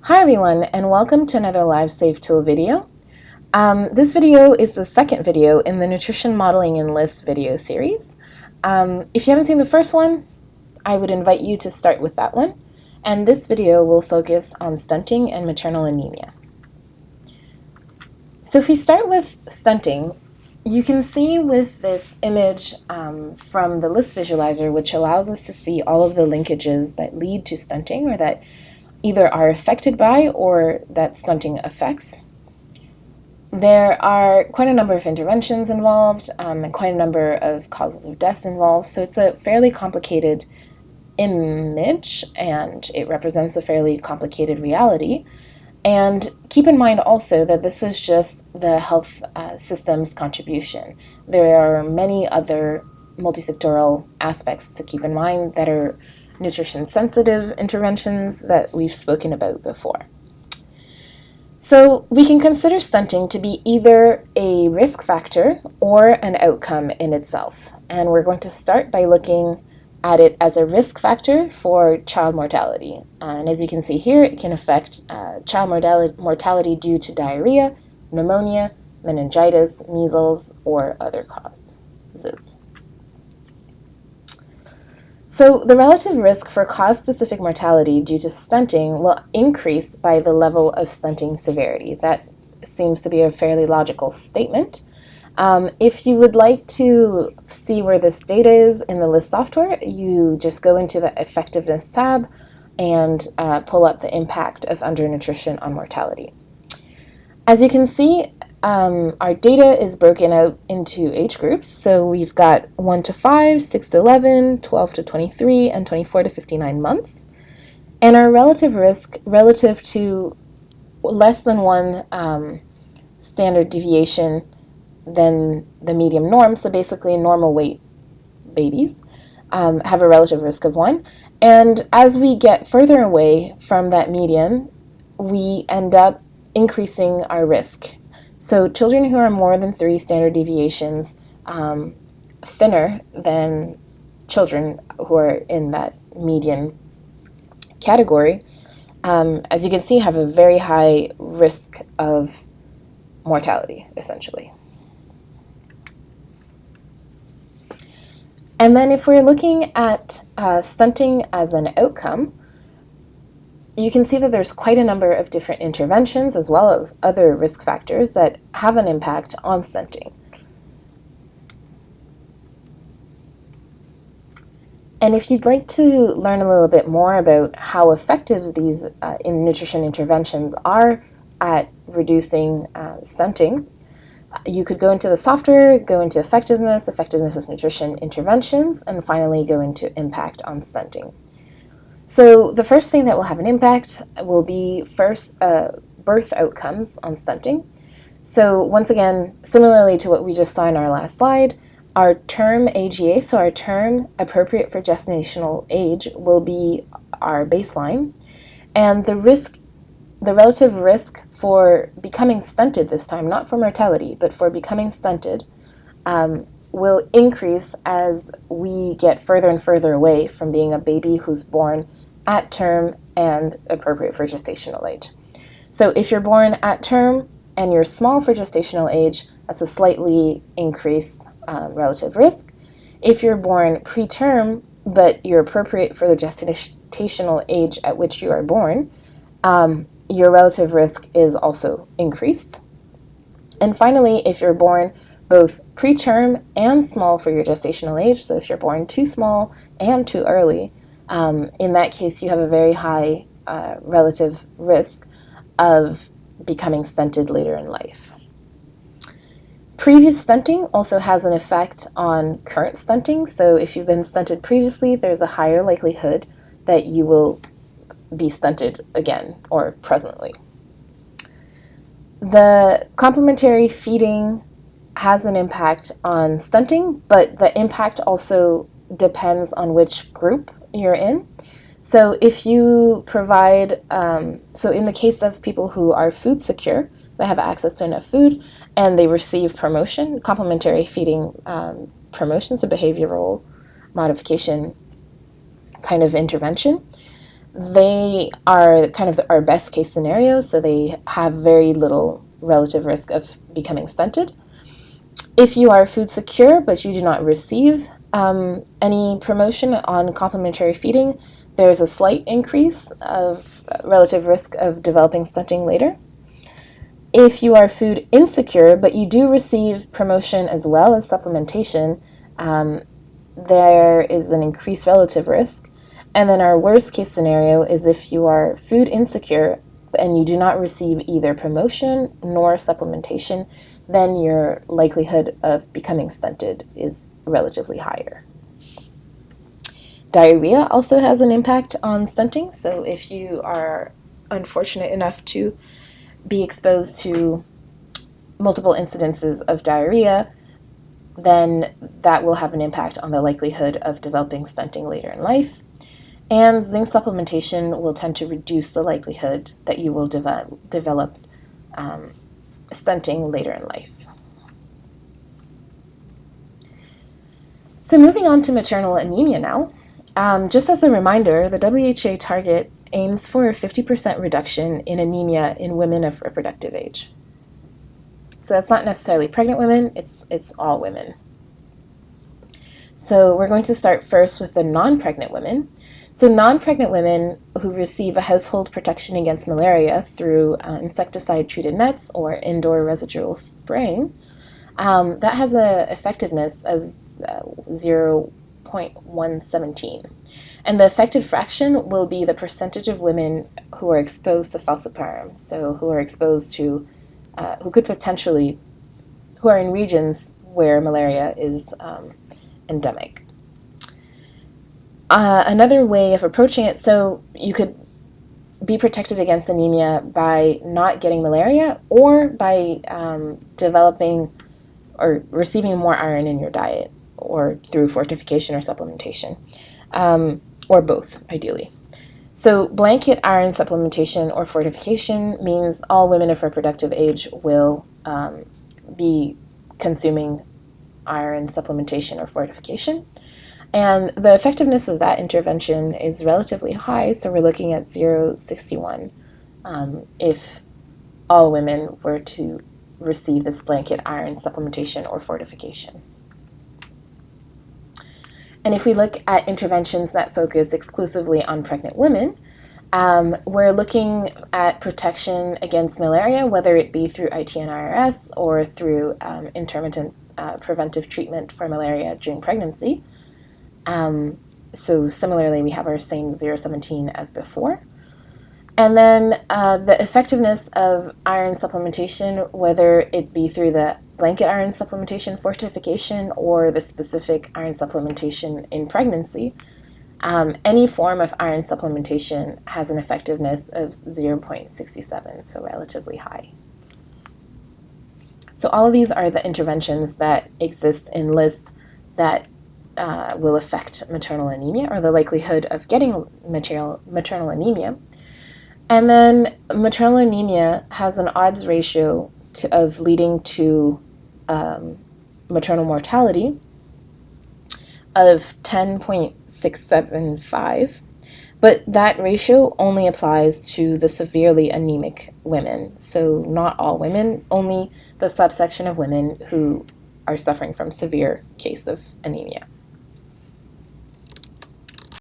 Hi everyone, and welcome to another LiveSafe tool video. This video is the second video in the Nutrition Modeling in LiST video series. If you haven't seen the first one, I would invite you to start with that one. And this video will focus on stunting and maternal anemia. So if we start with stunting, you can see with this image from the LiST visualizer, which allows us to see all of the linkages that lead to stunting or that either are affected by or that stunting affects. There are quite a number of interventions involved and quite a number of causes of death involved, so it's a fairly complicated image and it represents a fairly complicated reality. And keep in mind also that this is just the health system's contribution. There are many other multisectoral aspects to keep in mind that are nutrition-sensitive interventions that we've spoken about before. So we can consider stunting to be either a risk factor or an outcome in itself. And we're going to start by looking at it as a risk factor for child mortality. And as you can see here, it can affect child mortality due to diarrhea, pneumonia, meningitis, measles, or other causes. So the relative risk for cause-specific mortality due to stunting will increase by the level of stunting severity. That seems to be a fairly logical statement. If you would like to see where this data is in the LiST software, you just go into the Effectiveness tab and pull up the impact of undernutrition on mortality. As you can see, our data is broken out into age groups. So we've got 1 to 5, 6 to 11, 12 to 23, and 24 to 59 months. And our relative risk relative to less than one standard deviation than the medium norm, so basically normal weight babies, have a relative risk of 1. And as we get further away from that median, we end up increasing our risk. So children who are more than 3 standard deviations thinner than children who are in that median category, as you can see, have a very high risk of mortality, essentially. And then if we're looking at stunting as an outcome, you can see that there's quite a number of different interventions as well as other risk factors that have an impact on stunting. And if you'd like to learn a little bit more about how effective these nutrition interventions are at reducing stunting, you could go into the software, go into effectiveness is nutrition interventions, and finally go into impact on stunting. So the first thing that will have an impact will be first birth outcomes on stunting. So once again, similarly to what we just saw in our last slide, our term AGA, so our term appropriate for gestational age, will be our baseline. And the relative risk for becoming stunted this time, not for mortality, but for becoming stunted, will increase as we get further and further away from being a baby who's born at term and appropriate for gestational age. So if you're born at term and you're small for gestational age, that's a slightly increased relative risk. If you're born preterm, but you're appropriate for the gestational age at which you are born, your relative risk is also increased. And finally, if you're born both preterm and small for your gestational age, so if you're born too small and too early, in that case you have a very high relative risk of becoming stunted later in life. Previous stunting also has an effect on current stunting, so if you've been stunted previously, there's a higher likelihood that you will be stunted again or presently. The complementary feeding has an impact on stunting, but the impact also depends on which group you're in. So if you provide, so in the case of people who are food secure, they have access to enough food, and they receive promotion, complementary feeding promotion, so behavioral modification kind of intervention, they are kind of our best case scenario, so they have very little relative risk of becoming stunted. If you are food secure but you do not receive any promotion on complementary feeding, there's a slight increase of relative risk of developing stunting later. If you are food insecure but you do receive promotion as well as supplementation, there is an increased relative risk. And then our worst case scenario is if you are food insecure and you do not receive either promotion nor supplementation, then your likelihood of becoming stunted is relatively higher. Diarrhea also has an impact on stunting. So if you are unfortunate enough to be exposed to multiple incidences of diarrhea, then that will have an impact on the likelihood of developing stunting later in life. And zinc supplementation will tend to reduce the likelihood that you will develop stunting later in life. So moving on to maternal anemia now. Just as a reminder, the WHO target aims for a 50% reduction in anemia in women of reproductive age. So that's not necessarily pregnant women, it's all women. So we're going to start first with the non-pregnant women. So non-pregnant women who receive a household protection against malaria through insecticide-treated nets or indoor residual spraying, that has an effectiveness of 0.117. And the affected fraction will be the percentage of women who are exposed to falciparum, so who are exposed to, who are in regions where malaria is endemic. Another way of approaching it, so you could be protected against anemia by not getting malaria or by developing or receiving more iron in your diet or through fortification or supplementation, or both, ideally. So blanket iron supplementation or fortification means all women of reproductive age will be consuming iron supplementation or fortification. And the effectiveness of that intervention is relatively high, so we're looking at 0.61 if all women were to receive this blanket iron supplementation or fortification. And if we look at interventions that focus exclusively on pregnant women, we're looking at protection against malaria, whether it be through ITNRS or through intermittent preventive treatment for malaria during pregnancy. So similarly, we have our same 0.17 as before. And then the effectiveness of iron supplementation, whether it be through the blanket iron supplementation fortification or the specific iron supplementation in pregnancy, any form of iron supplementation has an effectiveness of 0.67, so relatively high. So all of these are the interventions that exist in LiST that will affect maternal anemia, or the likelihood of getting maternal anemia. And then maternal anemia has an odds ratio of leading to maternal mortality of 10.675, but that ratio only applies to the severely anemic women. So not all women, only the subsection of women who are suffering from severe case of anemia.